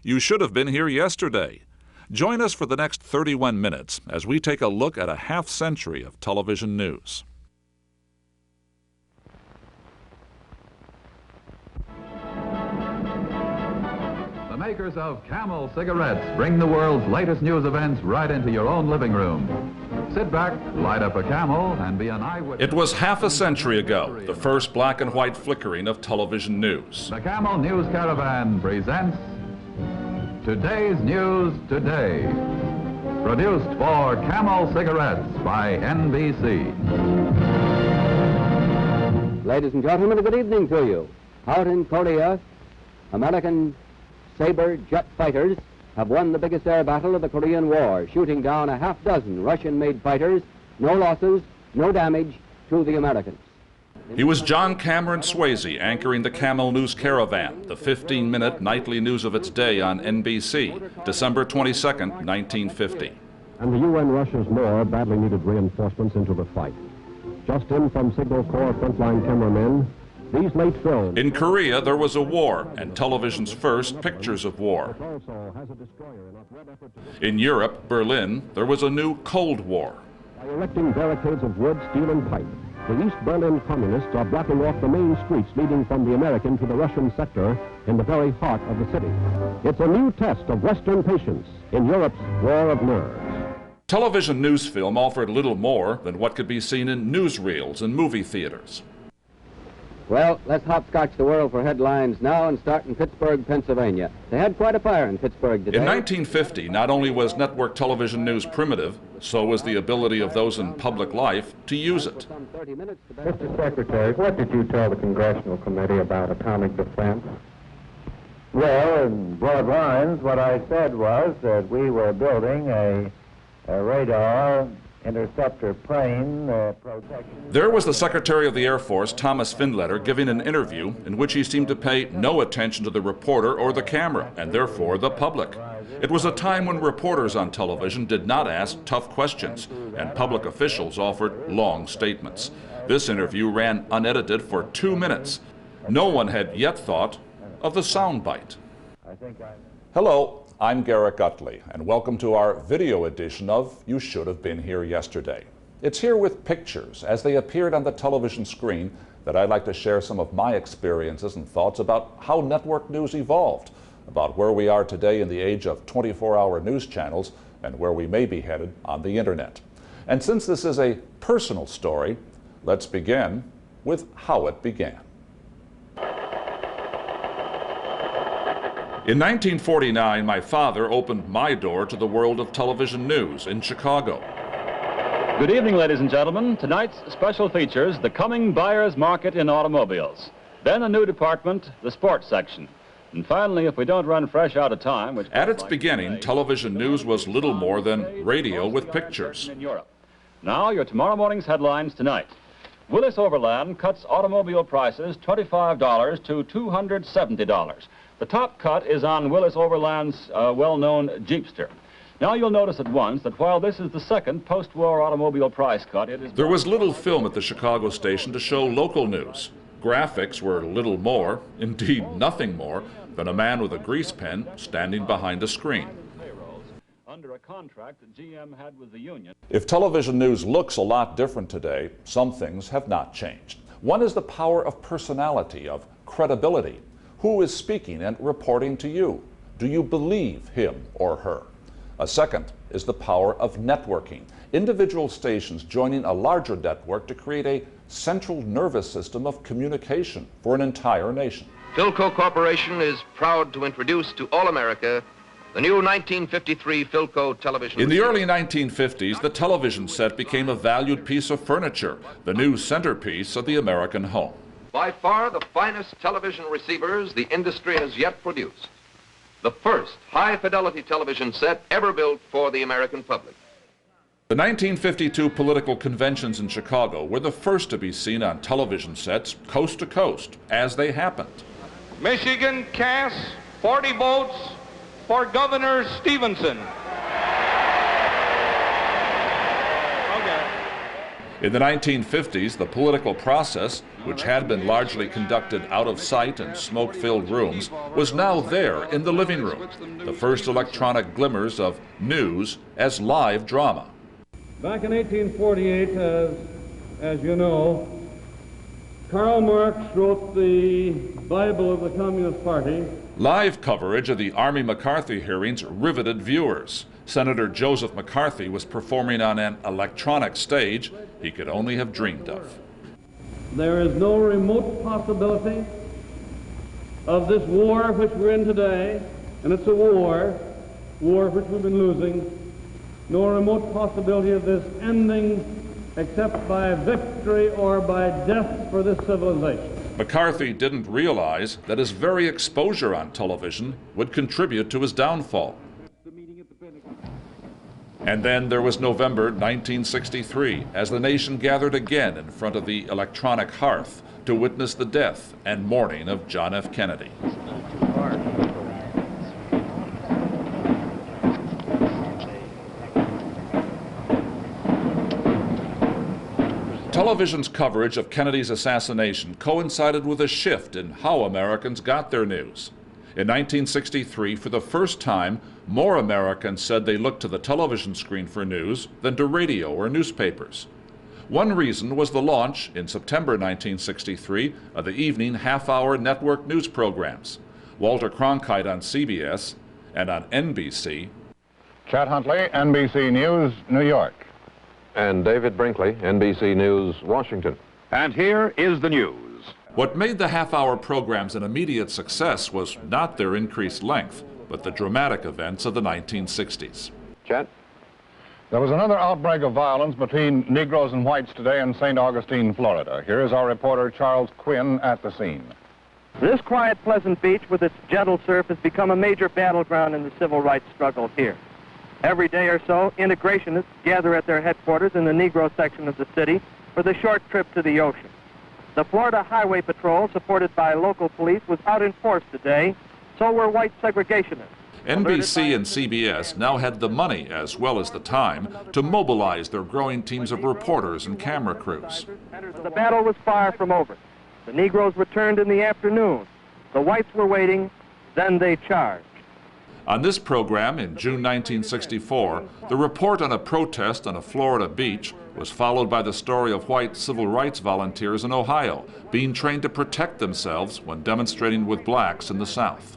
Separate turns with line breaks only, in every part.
You should have been here yesterday. Join us for the next 31 minutes as we take a look at a half-century of television news.
The makers of Camel cigarettes bring the world's latest news events right into your own living room. Sit back, light up a Camel, and be an eyewitness.
It was half a century ago, the first black and white flickering of television news.
The Camel News Caravan presents Today's News Today. Produced for Camel Cigarettes by NBC.
Ladies and gentlemen, a good evening to you. Out in Korea, American Sabre jet fighters have won the biggest air battle of the Korean War, shooting down a half-dozen Russian-made fighters. No losses, no damage to the Americans.
He was John Cameron Swayze anchoring the Camel News Caravan, the 15-minute nightly news of its day on NBC, December 22nd, 1950.
And the UN rushes more badly needed reinforcements into the fight. Just in from Signal Corps frontline cameramen, these late films.
In Korea, there was a war, and television's first pictures of war. In Europe, Berlin, there was a new Cold War.
By erecting barricades of wood, steel, and pipe, the East Berlin communists are blocking off the main streets leading from the American to the Russian sector in the very heart of the city. It's a new test of Western patience in Europe's war of nerves.
Television news film offered little more than what could be seen in newsreels and movie theaters.
Well, let's hopscotch the world for headlines now and start in Pittsburgh, Pennsylvania. They had quite a fire in Pittsburgh today.
In 1950, not only was network television news primitive, so was the ability of those in public life to use it.
Mr. Secretary, what did you tell the Congressional Committee about atomic defense?
Well, in broad lines, what I said was that we were building a radar interceptor plane protection.
There was the Secretary of the Air Force, Thomas Findlater, giving an interview in which he seemed to pay no attention to the reporter or the camera, and therefore the public. It was a time when reporters on television did not ask tough questions, and public officials offered long statements. This interview ran unedited for 2 minutes. No one had yet thought of the soundbite. Hello. I'm Garrick Utley, and welcome to our video edition of You Should Have Been Here Yesterday. It's here with pictures as they appeared on the television screen that I'd like to share some of my experiences and thoughts about how network news evolved, about where we are today in the age of 24-hour news channels, and where we may be headed on the internet. And since this is a personal story, let's begin with how it began. In 1949, my father opened my door to the world of television news in Chicago.
Good evening, ladies and gentlemen. Tonight's special features the coming buyer's market in automobiles. Then a new department, the sports section. And finally, if we don't run fresh out of time, which
at its beginning, television news was little more than radio with pictures.
In Europe. Now, your tomorrow morning's headlines tonight. Willis Overland cuts automobile prices $25 to $270. The top cut is on Willis Overland's well-known Jeepster. Now you'll notice at once that while this is the second post-war automobile price cut, it is...
There was little film at the Chicago station to show local news. Graphics were little more, indeed nothing more, than a man with a grease pen standing behind a screen.
Under a contract that GM had with the union.
If television news looks a lot different today, some things have not changed. One is the power of personality, of credibility. Who is speaking and reporting to you? Do you believe him or her? A second is the power of networking. Individual stations joining a larger network to create a central nervous system of communication for an entire nation.
Philco Corporation is proud to introduce to all America the new 1953 Philco television.
In the early 1950s, the television set became a valued piece of furniture, the new centerpiece of the American home.
By far the finest television receivers the industry has yet produced. The first high-fidelity television set ever built for the American public.
The 1952 political conventions in Chicago were the first to be seen on television sets coast to coast as they happened.
Michigan casts 40 votes for Governor Stevenson.
In the 1950s, the political process, which had been largely conducted out of sight in smoke-filled rooms, was now there in the living room, the first electronic glimmers of news as live drama.
Back in 1848, as you know, Karl Marx wrote the Bible of the Communist Party.
Live coverage of the Army McCarthy hearings riveted viewers. Senator Joseph McCarthy was performing on an electronic stage he could only have dreamed of.
There is no remote possibility of this war which we're in today, and it's a war which we've been losing, no remote possibility of this ending except by victory or by death for this civilization.
McCarthy didn't realize that his very exposure on television would contribute to his downfall. And then there was November 1963, as the nation gathered again in front of the electronic hearth to witness the death and mourning of John F. Kennedy. Television's coverage of Kennedy's assassination coincided with a shift in how Americans got their news. In 1963, for the first time, more Americans said they looked to the television screen for news than to radio or newspapers. One reason was the launch, in September 1963, of the evening half-hour network news programs. Walter Cronkite on CBS and on NBC.
Chet Huntley, NBC News, New York.
And David Brinkley, NBC News, Washington.
And here is the news.
What made the half-hour programs an immediate success was not their increased length, but the dramatic events of the 1960s.
Chet?
There was another outbreak of violence between Negroes and whites today in St. Augustine, Florida. Here is our reporter Charles Quinn at the scene.
This quiet, pleasant beach with its gentle surf has become a major battleground in the civil rights struggle here. Every day or so, integrationists gather at their headquarters in the Negro section of the city for the short trip to the ocean. The Florida Highway Patrol, supported by local police, was out in force today. So were white segregationists.
NBC and CBS now had the money as well as the time to mobilize their growing teams of reporters and camera crews.
The battle was far from over. The Negroes returned in the afternoon. The whites were waiting, then they charged.
On this program in June 1964, the report on a protest on a Florida beach was followed by the story of white civil rights volunteers in Ohio being trained to protect themselves when demonstrating with blacks in the South.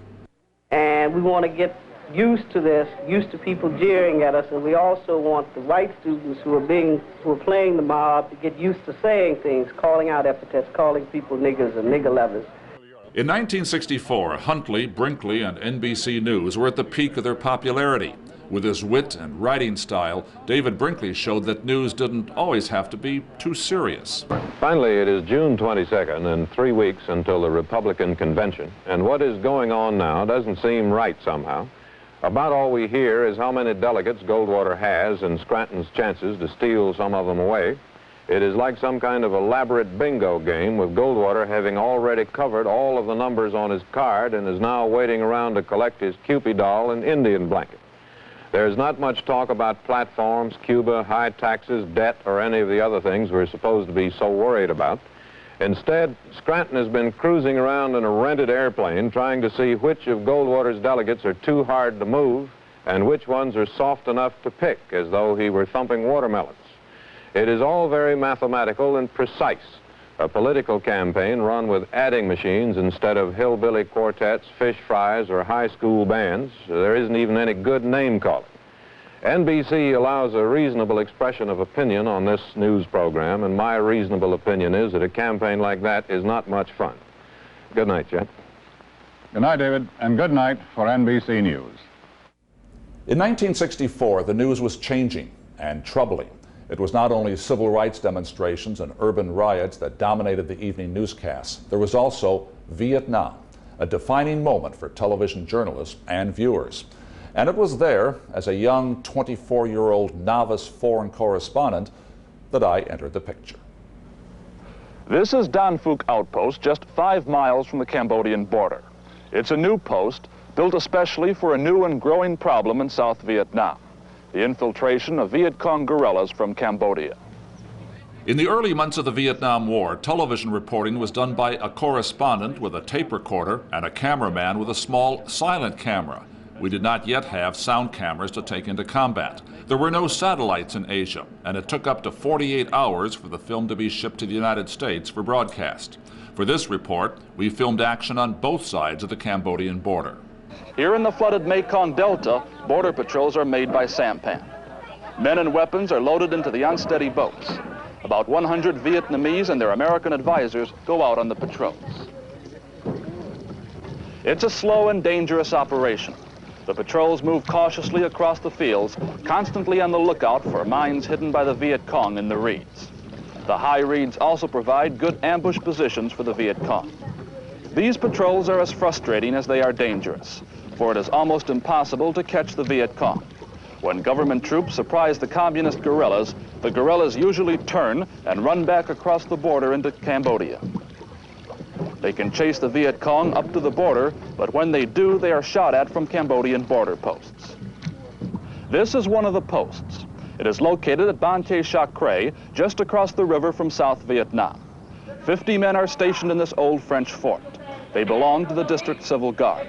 And we want to get used to this, used to people jeering at us, and we also want the white students who are playing the mob to get used to saying things, calling out epithets, calling people niggers and nigger lovers.
In 1964, Huntley, Brinkley, and NBC News were at the peak of their popularity. With his wit and writing style, David Brinkley showed that news didn't always have to be too serious.
Finally, it is June 22nd and 3 weeks until the Republican convention, and what is going on now doesn't seem right somehow. About all we hear is how many delegates Goldwater has and Scranton's chances to steal some of them away. It is like some kind of elaborate bingo game, with Goldwater having already covered all of the numbers on his card and is now waiting around to collect his Cupid doll and Indian blanket. There's not much talk about platforms, Cuba, high taxes, debt, or any of the other things we're supposed to be so worried about. Instead, Scranton has been cruising around in a rented airplane trying to see which of Goldwater's delegates are too hard to move and which ones are soft enough to pick, as though he were thumping watermelons. It is all very mathematical and precise. A political campaign run with adding machines instead of hillbilly quartets, fish fries, or high school bands. There isn't even any good name calling. NBC allows a reasonable expression of opinion on this news program, and my reasonable opinion is that a campaign like that is not much fun. Good night, Chet.
Good night, David, and good night for NBC News.
In 1964, the news was changing and troubling. It was not only civil rights demonstrations and urban riots that dominated the evening newscasts. There was also Vietnam, a defining moment for television journalists and viewers. And it was there, as a young 24-year-old novice foreign correspondent, that I entered the picture.
This is Dan Phuc Outpost, just 5 miles from the Cambodian border. It's a new post built especially for a new and growing problem in South Vietnam: the infiltration of Viet Cong guerrillas from Cambodia.
In the early months of the Vietnam War, television reporting was done by a correspondent with a tape recorder and a cameraman with a small silent camera. We did not yet have sound cameras to take into combat. There were no satellites in Asia, and it took up to 48 hours for the film to be shipped to the United States for broadcast. For this report, we filmed action on both sides of the Cambodian border.
Here in the flooded Mekong Delta, border patrols are made by sampan. Men and weapons are loaded into the unsteady boats. About 100 Vietnamese and their American advisors go out on the patrols. It's a slow and dangerous operation. The patrols move cautiously across the fields, constantly on the lookout for mines hidden by the Viet Cong in the reeds. The high reeds also provide good ambush positions for the Viet Cong. These patrols are as frustrating as they are dangerous, for it is almost impossible to catch the Viet Cong. When government troops surprise the communist guerrillas, the guerrillas usually turn and run back across the border into Cambodia. They can chase the Viet Cong up to the border, but when they do, they are shot at from Cambodian border posts. This is one of the posts. It is located at Ban Che Sac Kre, just across the river from South Vietnam. 50 men are stationed in this old French fort. They belong to the District Civil Guard.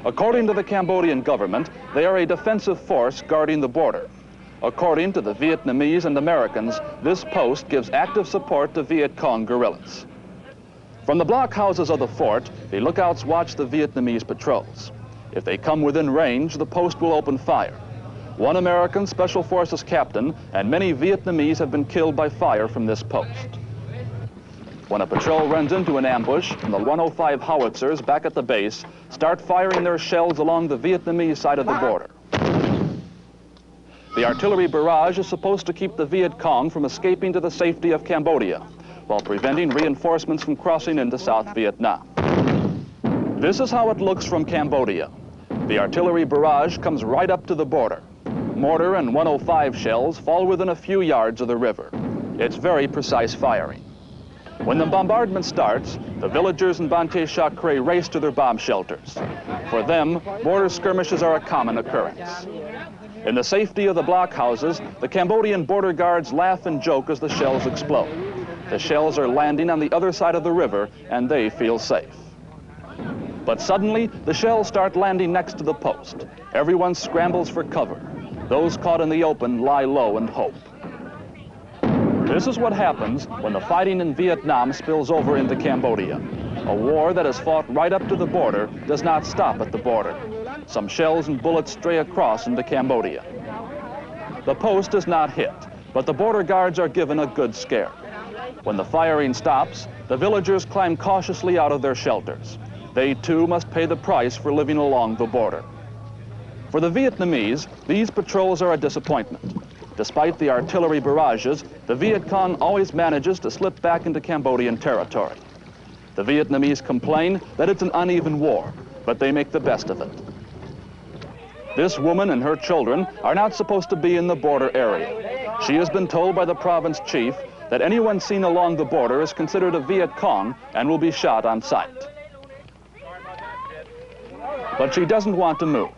According to the Cambodian government, they are a defensive force guarding the border. According to the Vietnamese and Americans, this post gives active support to Viet Cong guerrillas. From the blockhouses of the fort, the lookouts watch the Vietnamese patrols. If they come within range, the post will open fire. One American Special Forces captain and many Vietnamese have been killed by fire from this post. When a patrol runs into an ambush, the 105 howitzers back at the base start firing their shells along the Vietnamese side of the border. The artillery barrage is supposed to keep the Viet Cong from escaping to the safety of Cambodia, while preventing reinforcements from crossing into South Vietnam. This is how it looks from Cambodia. The artillery barrage comes right up to the border. Mortar and 105 shells fall within a few yards of the river. It's very precise firing. When the bombardment starts, the villagers in Ban Che Sac Kre race to their bomb shelters. For them, border skirmishes are a common occurrence. In the safety of the blockhouses, the Cambodian border guards laugh and joke as the shells explode. The shells are landing on the other side of the river, and they feel safe. But suddenly, the shells start landing next to the post. Everyone scrambles for cover. Those caught in the open lie low and hope. This is what happens when the fighting in Vietnam spills over into Cambodia. A war that is fought right up to the border does not stop at the border. Some shells and bullets stray across into Cambodia. The post is not hit, but the border guards are given a good scare. When the firing stops, the villagers climb cautiously out of their shelters. They too must pay the price for living along the border. For the Vietnamese, these patrols are a disappointment. Despite the artillery barrages, the Viet Cong always manages to slip back into Cambodian territory. The Vietnamese complain that it's an uneven war, but they make the best of it. This woman and her children are not supposed to be in the border area. She has been told by the province chief that anyone seen along the border is considered a Viet Cong and will be shot on sight. But she doesn't want to move.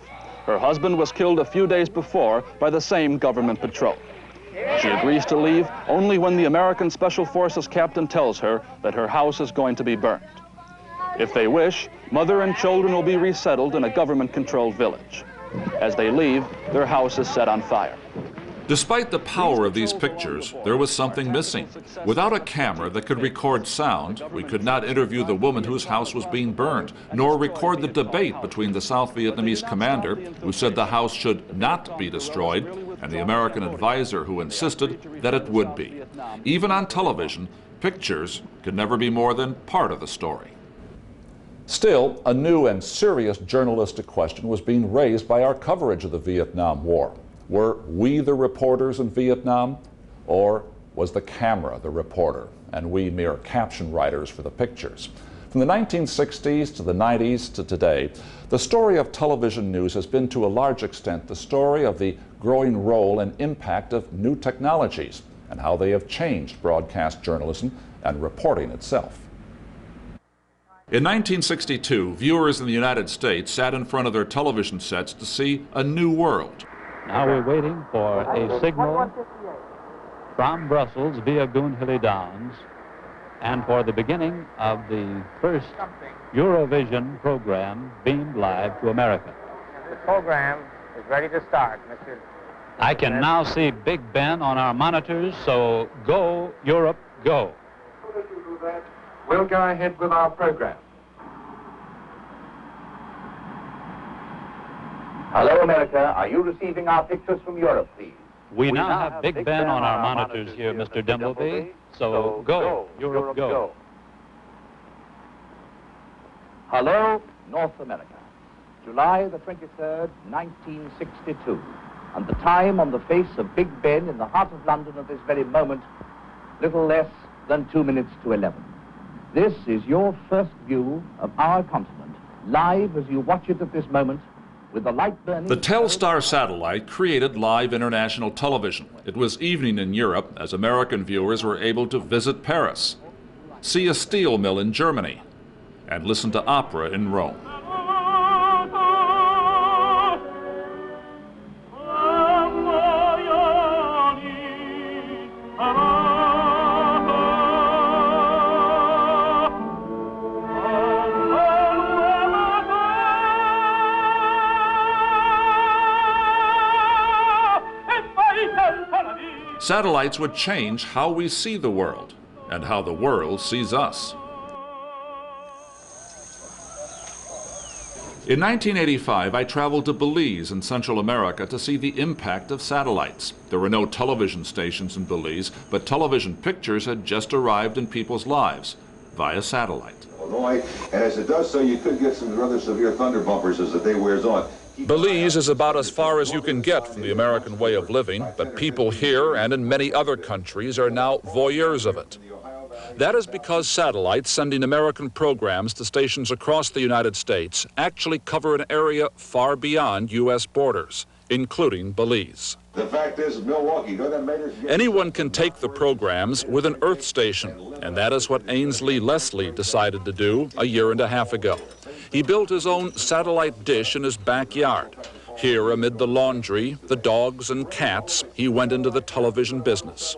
Her husband was killed a few days before by the same government patrol. She agrees to leave only when the American Special Forces captain tells her that her house is going to be burned. If they wish, mother and children will be resettled in a government-controlled village. As they leave, their house is set on fire.
Despite the power of these pictures, there was something missing. Without a camera that could record sound, we could not interview the woman whose house was being burned, nor record the debate between the South Vietnamese commander, who said the house should not be destroyed, and the American advisor who insisted that it would be. Even on television, pictures could never be more than part of the story. Still, a new and serious journalistic question was being raised by our coverage of the Vietnam War. Were we the reporters in Vietnam, or was the camera the reporter, and we mere caption writers for the pictures? From the 1960s to the 90s to today, the story of television news has been to a large extent the story of the growing role and impact of new technologies and how they have changed broadcast journalism and reporting itself. In 1962, viewers in the United States sat in front of their television sets to see a new world.
Now we're waiting for a signal from Brussels via Goonhilly Downs, and for the beginning of the first Eurovision program beamed live to America.
The program is ready to start, Mr.
I can now see Big Ben on our monitors, so go, Europe, go.
We'll go ahead with our program.
Hello, America. Are you receiving our pictures from Europe, please?
We now have Big Ben on our monitors here, Mr. Dimbleby, so go, Europe, go.
Hello, North America. July the 23rd, 1962. And the time on the face of Big Ben in the heart of London at this very moment, little less than 2 minutes to 11. This is your first view of our continent, live as you watch it at this moment, with the light burning.
The Telstar satellite created live international television. It was evening in Europe as American viewers were able to visit Paris, see a steel mill in Germany, and listen to opera in Rome. Satellites would change how we see the world and how the world sees us. In 1985, I traveled to Belize in Central America to see the impact of satellites. There were no television stations in Belize, but television pictures had just arrived in people's lives via satellite.
Illinois, and as it does so, you could get some rather severe thunder bumpers as the day wears on.
Belize is about as far as you can get from the American way of living, but people here and in many other countries are now voyeurs of it. That is because satellites sending American programs to stations across the United States actually cover an area far beyond U.S. borders, including Belize.
The fact is, Milwaukee,
anyone can take the programs with an Earth station, and that is what Ainsley Leslie decided to do a year and a half ago. He built his own satellite dish in his backyard. Here, amid the laundry, the dogs and cats, he went into the television business.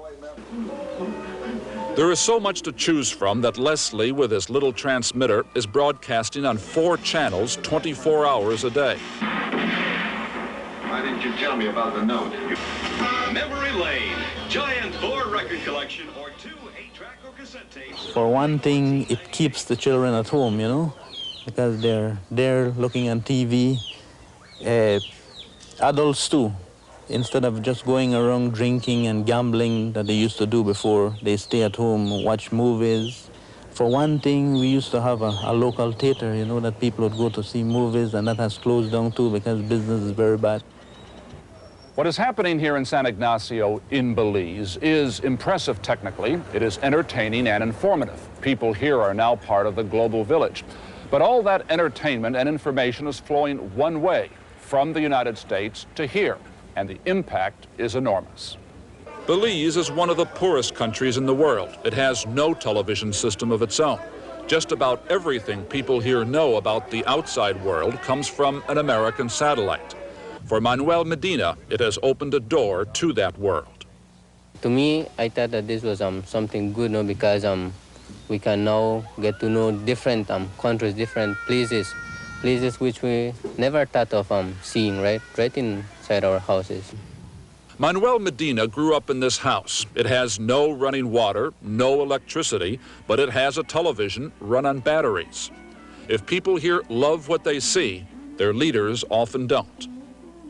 There is so much to choose from that Leslie, with his little transmitter, is broadcasting on 4 channels 24 hours a day.
Why didn't you tell me about the note?
Memory Lane, giant 4 record collection or 2 8-track or cassette tapes.
For one thing, it keeps the children at home, you know, because they're looking on TV. Adults too, instead of just going around drinking and gambling that they used to do before, they stay at home, watch movies. For one thing, we used to have a local theater, you know, that people would go to see movies, and that has closed down too because business is very bad.
What is happening here in San Ignacio in Belize is impressive technically. It is entertaining and informative. People here are now part of the global village. But all that entertainment and information is flowing one way, from the United States to here, and the impact is enormous. Belize is one of the poorest countries in the world. It has no television system of its own. Just about everything people here know about the outside world comes from an American satellite. For Manuel Medina, it has opened a door to that world.
To me, I thought that this was something good, no, because we can now get to know different countries, different places which we never thought of seeing right inside our houses.
Manuel Medina grew up in this house. It has no running water, no electricity, but it has a television run on batteries. If people here love what they see, their leaders often don't.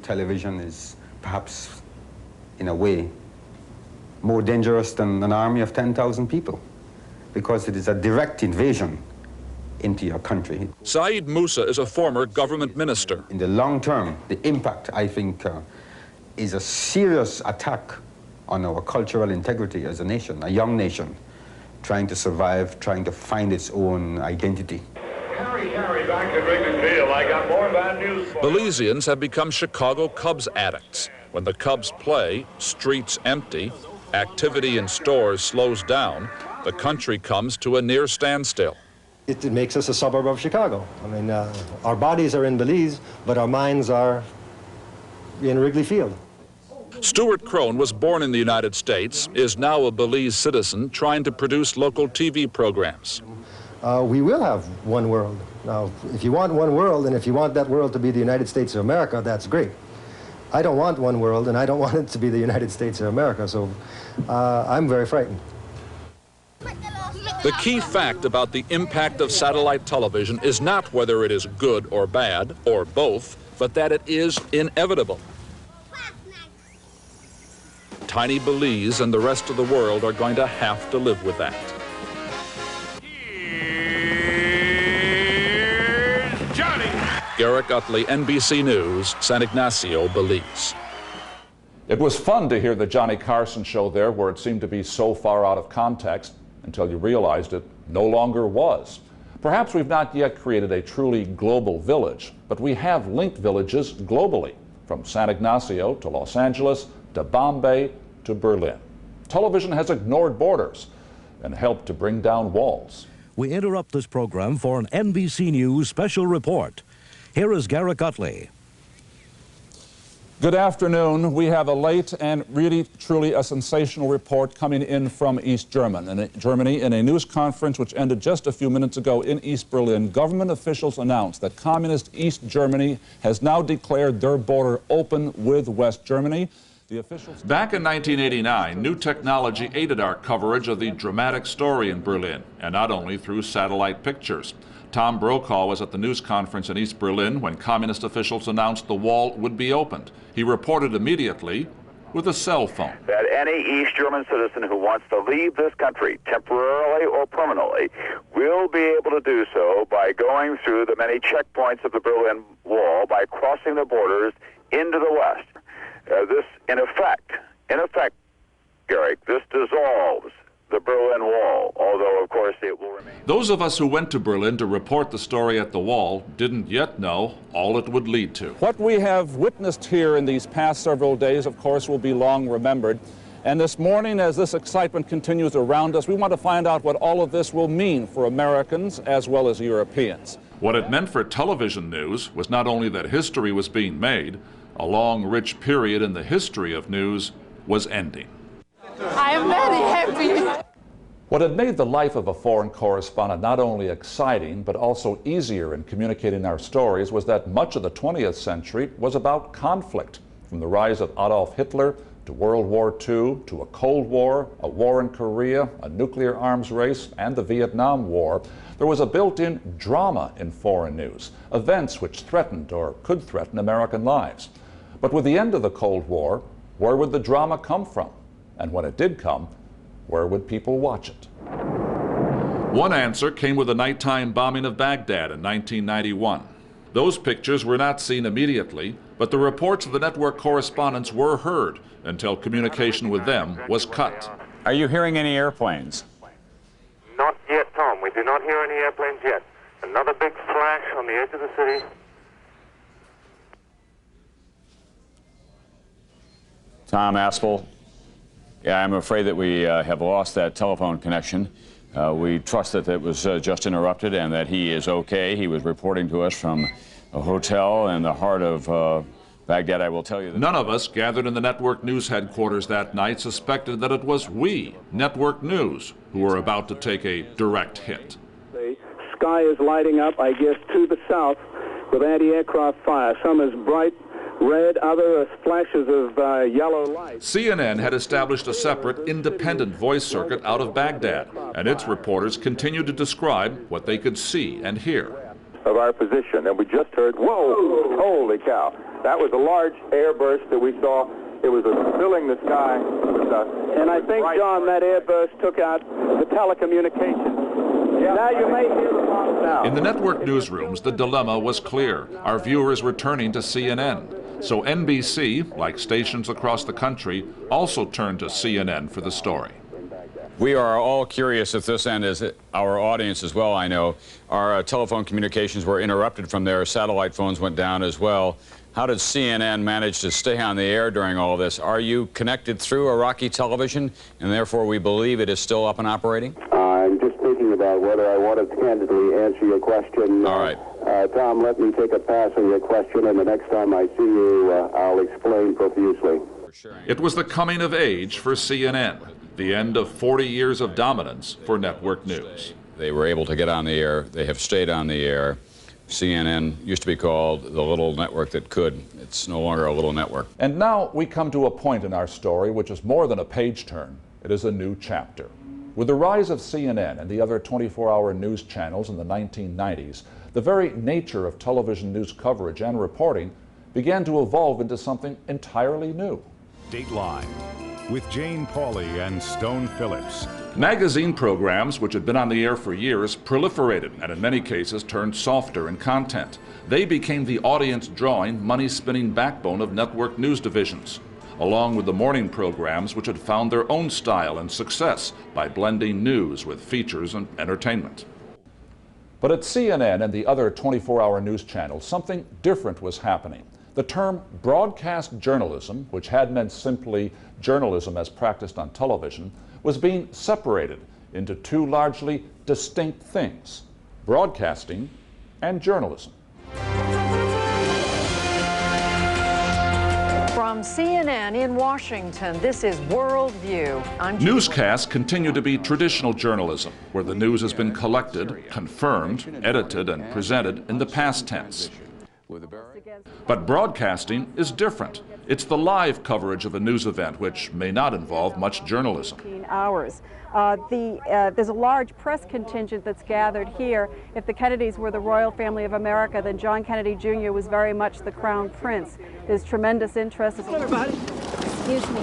Television is perhaps, in a way, more dangerous than an army of 10,000 people because it is a direct invasion into your country.
Saeed Musa is a former government minister.
In the long term, the impact, I think, is a serious attack on our cultural integrity as a nation, a young nation, trying to survive, trying to find its own identity.
Harry, back to Wrigley Field. I got more bad news for you.
Belizeans have become Chicago Cubs addicts. When the Cubs play, streets empty, activity in stores slows down, the country comes to a near standstill.
It makes us a suburb of Chicago. I mean, our bodies are in Belize, but our minds are in Wrigley Field.
Stuart Crone was born in the United States, is now a Belize citizen trying to produce local TV programs.
We will have one world. Now, if you want one world, and if you want that world to be the United States of America, that's great. I don't want one world, and I don't want it to be the United States of America, so I'm very frightened.
The key fact about the impact of satellite television is not whether it is good or bad, or both, but that it is inevitable. Tiny Belize and the rest of the world are going to have to live with that.
Here's Johnny.
Garrick Utley, NBC News, San Ignacio, Belize. It was fun to hear the Johnny Carson show there, where it seemed to be so far out of context until you realized it no longer was. Perhaps we've not yet created a truly global village, but we have linked villages globally, from San Ignacio to Los Angeles to Bombay to Berlin. Television has ignored borders and helped to bring down walls.
We interrupt this program for an NBC News special report. Here is Garrick Utley.
Good afternoon. We have a late and really, truly a sensational report coming in from East Germany. In a news conference which ended just a few minutes ago in East Berlin, government officials announced that communist East Germany has now declared their border open with West Germany. Back in 1989, new technology aided our coverage of the dramatic story in Berlin, and not only through satellite pictures. Tom Brokaw was at the news conference in East Berlin when communist officials announced the wall would be opened. He reported immediately with a cell phone.
That any East German citizen who wants to leave this country, temporarily or permanently, will be able to do so by going through the many checkpoints of the Berlin Wall, by crossing the borders into the West. This, in effect, Garrick, this dissolves the Berlin Wall, although, of course, it will remain.
Those of us who went to Berlin to report the story at the wall didn't yet know all it would lead to. What we have witnessed here in these past several days, of course, will be long remembered. And this morning, as this excitement continues around us, we want to find out what all of this will mean for Americans as well as Europeans. What it meant for television news was not only that history was being made, a long, rich period in the history of news was ending.
I am very happy.
What had made the life of a foreign correspondent not only exciting, but also easier in communicating our stories was that much of the 20th century was about conflict, from the rise of Adolf Hitler to World War II, to a Cold War, a war in Korea, a nuclear arms race, and the Vietnam War. There was a built-in drama in foreign news, events which threatened or could threaten American lives. But with the end of the Cold War, where would the drama come from? And when it did come, where would people watch it? One answer came with the nighttime bombing of Baghdad in 1991. Those pictures were not seen immediately, but the reports of the network correspondents were heard until communication with them was cut.
Are you hearing any airplanes?
Not yet, Tom. We do not hear any airplanes yet. Another big flash on the edge of the city.
Tom Aspel. Yeah, I'm afraid that we have lost that telephone connection. We trust that it was just interrupted and that he is okay. He was reporting to us from a hotel in the heart of Baghdad. I will tell you that
none of us gathered in the network news headquarters that night suspected that it was we, Network News, who were about to take a direct hit.
The sky is lighting up, I guess, to the south with anti-aircraft fire. Some is bright red, other flashes of yellow light.
CNN had established a separate, independent voice circuit out of Baghdad, and its reporters continued to describe what they could see and hear.
Of our position, and we just heard, whoa, holy cow. That was a large airburst that we saw. It was filling the sky with dust. And I think, John, that airburst took out the telecommunications. Yeah. Now you may hear the bomb now.
In the network newsrooms, the dilemma was clear. Our viewers were turning to CNN. So NBC, like stations across the country, also turned to CNN for the story.
we are all curious at this end, as our audience as well, I know. Our telephone communications were interrupted from there. Satellite phones went down as well. How did CNN manage to stay on the air during all this? Are you connected through Iraqi television, and therefore we believe it is still up and operating?
I'm just thinking about whether I want to candidly answer your question.
All right.
Tom, let me take a pass on your question, and the next time I see you, I'll explain profusely.
It was the coming of age for CNN, the end of 40 years of dominance for network news.
They were able to get on the air. They have stayed on the air. CNN used to be called the little network that could. It's no longer a little network.
And now we come to a point in our story which is more than a page turn. It is a new chapter. With the rise of CNN and the other 24-hour news channels in the 1990s, the very nature of television news coverage and reporting began to evolve into something entirely new.
Dateline with Jane Pauley and Stone Phillips.
Magazine programs, which had been on the air for years, proliferated and in many cases turned softer in content. They became the audience-drawing, money-spinning backbone of network news divisions, along with the morning programs which had found their own style and success by blending news with features and entertainment. But at CNN and the other 24-hour news channels, something different was happening. The term broadcast journalism, which had meant simply journalism as practiced on television, was being separated into two largely distinct things: broadcasting and journalism.
From CNN in Washington, this is World View.
Newscasts continue to be traditional journalism, where the news has been collected, confirmed, edited, and presented in the past tense. But broadcasting is different. It's the live coverage of a news event, which may not involve much journalism.
Hours. There's a large press contingent that's gathered here. If the Kennedys were the royal family of America, then John Kennedy Jr. was very much the crown prince. There's tremendous interest.
Everybody, excuse me.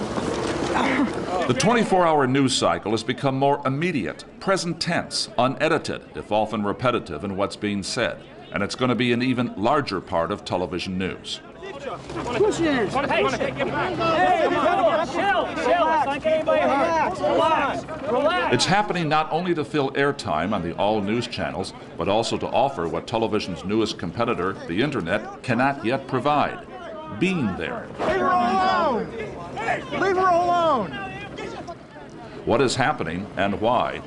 The 24-hour news cycle has become more immediate, present tense, unedited, if often repetitive in what's being said. And it's going to be an even larger part of television news.
Push in.
It's happening not only to fill airtime on the all-news channels, but also to offer what television's newest competitor, the Internet, cannot yet provide: being there.
Leave her alone! Leave her alone!
What is happening and why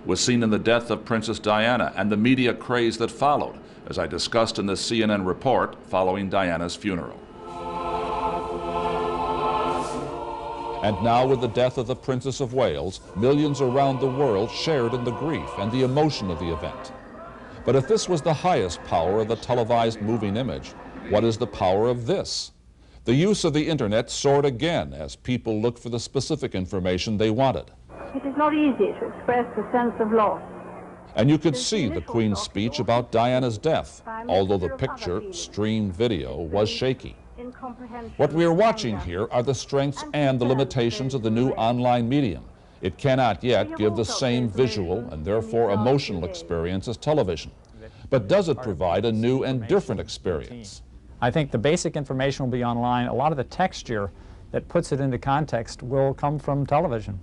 was seen in the death of Princess Diana and the media craze that followed, as I discussed in the CNN report following Diana's funeral. And now, with the death of the Princess of Wales, millions around the world shared in the grief and the emotion of the event. But if this was the highest power of the televised moving image, what is the power of this? The use of the Internet soared again as people looked for the specific information they wanted.
It is not easy to express the sense of loss.
And you could see the Queen's speech about Diana's death, although the picture, streamed video, was shaky. What we are watching here are the strengths and the limitations of the new online medium. It cannot yet give the same visual and therefore emotional experience as television. But does it provide a new and different experience?
I think the basic information will be online. A lot of the texture that puts it into context will come from television.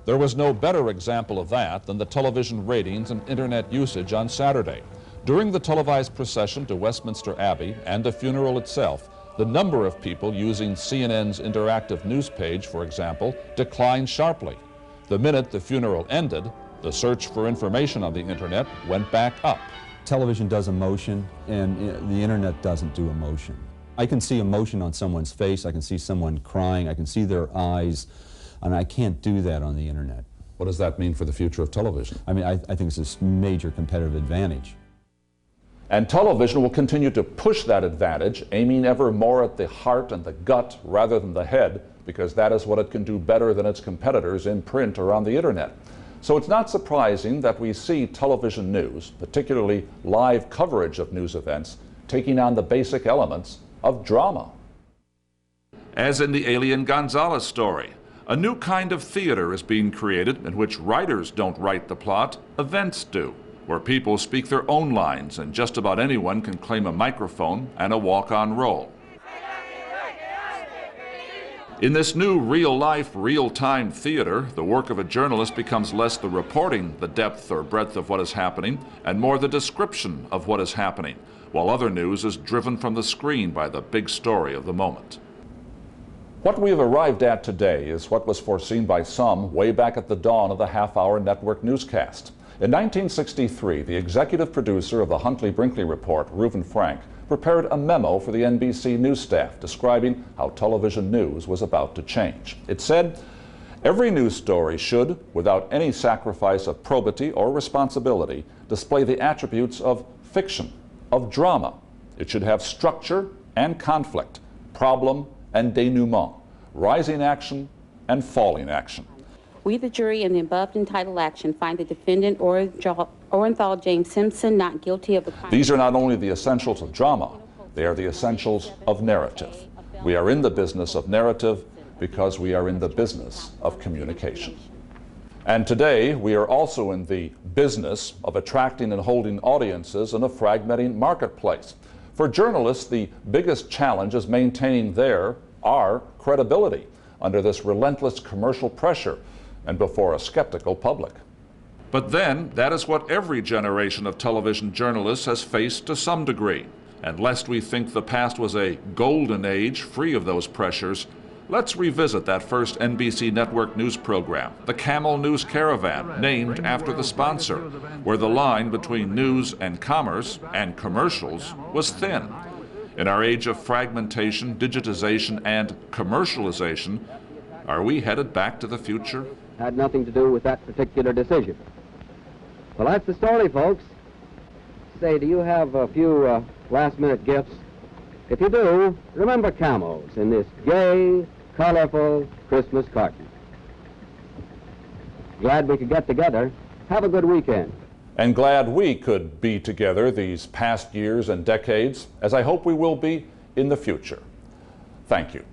There was no better example of that than the television ratings and Internet usage on Saturday. During the televised procession to Westminster Abbey and the funeral itself, the number of people using CNN's interactive news page, for example, declined sharply. The minute the funeral ended, the search for information on the Internet went back up.
Television does emotion, and the Internet doesn't do emotion. I can see emotion on someone's face, I can see someone crying, I can see their eyes, and I can't do that on the Internet.
What does that mean for the future of television?
I mean, I think it's a major competitive advantage.
And television will continue to push that advantage, aiming ever more at the heart and the gut rather than the head, because that is what it can do better than its competitors in print or on the Internet. So it's not surprising that we see television news, particularly live coverage of news events, taking on the basic elements of drama. As in the Alien Gonzalez story, a new kind of theater is being created in which writers don't write the plot, events do, where people speak their own lines and just about anyone can claim a microphone and a walk-on role. In this new real-life, real-time theater, the work of a journalist becomes less the reporting, the depth or breadth of what is happening, and more the description of what is happening, while other news is driven from the screen by the big story of the moment. What we have arrived at today is what was foreseen by some way back at the dawn of the half-hour network newscast. In 1963, the executive producer of the Huntley-Brinkley Report, Reuven Frank, prepared a memo for the NBC news staff describing how television news was about to change. It said, "Every news story should, without any sacrifice of probity or responsibility, display the attributes of fiction, of drama. It should have structure and conflict, problem and denouement, rising action and falling action."
We, the jury, in the above entitled action, find the defendant Orenthal James Simpson not guilty of the crime.
These are not only the essentials of drama, they are the essentials of narrative. We are in the business of narrative because we are in the business of communication. And today, we are also in the business of attracting and holding audiences in a fragmenting marketplace. For journalists, the biggest challenge is maintaining our credibility under this relentless commercial pressure and before a skeptical public. But then, that is what every generation of television journalists has faced to some degree. And lest we think the past was a golden age free of those pressures, let's revisit that first NBC network news program, the Camel News Caravan, named after the sponsor, where the line between news and commerce and commercials was thin. In our age of fragmentation, digitization, and commercialization, are we headed back to the future?
Had nothing to do with that particular decision. Well, that's the story, folks. Say, do you have a few last-minute gifts? If you do, remember Camels in this gay, colorful Christmas carton. Glad we could get together. Have a good weekend.
And glad we could be together these past years and decades, as I hope we will be in the future. Thank you.